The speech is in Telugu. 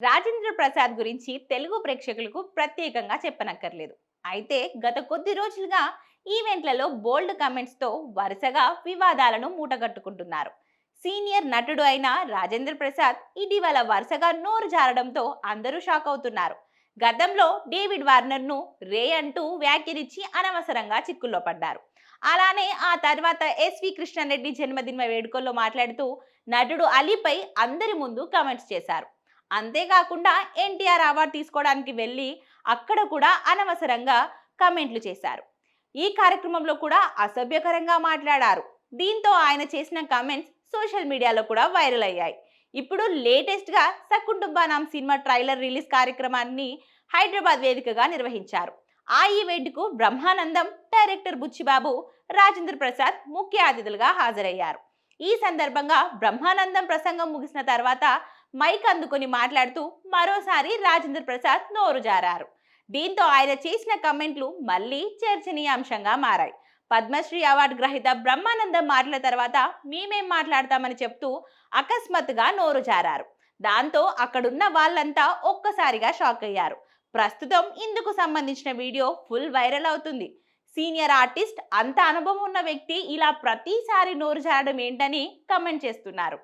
రాజేంద్ర ప్రసాద్ గురించి తెలుగు ప్రేక్షకులకు ప్రత్యేకంగా చెప్పనక్కర్లేదు. అయితే గత కొద్ది రోజులుగా ఈవెంట్లలో బోల్డ్ కమెంట్స్ తో వరుసగా వివాదాలను మూటగట్టుకుంటున్నారు. సీనియర్ నటుడు అయిన రాజేంద్ర ప్రసాద్ ఇటీవల వరుసగా నోరు జారడంతో అందరూ షాక్ అవుతున్నారు. గతంలో డేవిడ్ వార్నర్ ను రే అంటూ వ్యాఖ్యానించి అనవసరంగా చిక్కుల్లో పడ్డారు. అలానే ఆ తర్వాత ఎస్వి కృష్ణారెడ్డి జన్మదిన వేడుకల్లో మాట్లాడుతూ నటుడు అలీపై అందరి ముందు కమెంట్స్ చేశారు. అంతేకాకుండా ఎన్టీఆర్ అవార్డు తీసుకోవడానికి వెళ్ళి అక్కడ కూడా అనవసరంగా కమెంట్లు చేశారు. ఈ కార్యక్రమంలో కూడా అసభ్యకరంగా మాట్లాడారు. దీంతో ఆయన చేసిన కమెంట్స్ సోషల్ మీడియాలో కూడా వైరల్ అయ్యాయి. ఇప్పుడు లేటెస్ట్ గా సకుటుంబనాం సినిమా ట్రైలర్ రిలీజ్ కార్యక్రమాన్ని హైదరాబాద్ వేదికగా నిర్వహించారు. ఆ ఈవెంట్ కు బ్రహ్మానందం, డైరెక్టర్ బుచ్చిబాబు, రాజేంద్ర ప్రసాద్ ముఖ్య అతిథులుగా హాజరయ్యారు. ఈ సందర్భంగా బ్రహ్మానందం ప్రసంగం ముగిసిన తర్వాత మైక్ అందుకొని మాట్లాడుతూ మరోసారి రాజేంద్ర ప్రసాద్ నోరు జారారు. దీంతో ఆయన చేసిన కమెంట్లు మళ్ళీ చర్చనీయాంశంగా మారాయి. పద్మశ్రీ అవార్డు గ్రహీత బ్రహ్మానందం మాటల తర్వాత మేమేం మాట్లాడతామని చెప్తూ అకస్మాత్తుగా నోరు జారారు. దాంతో అక్కడున్న వాళ్ళంతా ఒక్కసారిగా షాక్ అయ్యారు. ప్రస్తుతం ఇందుకు సంబంధించిన వీడియో ఫుల్ వైరల్ అవుతుంది. సీనియర్ ఆర్టిస్ట్, అంత అనుభవం ఉన్న వ్యక్తి ఇలా ప్రతిసారి నోరు జారడం ఏంటని కమెంట్ చేస్తున్నారు.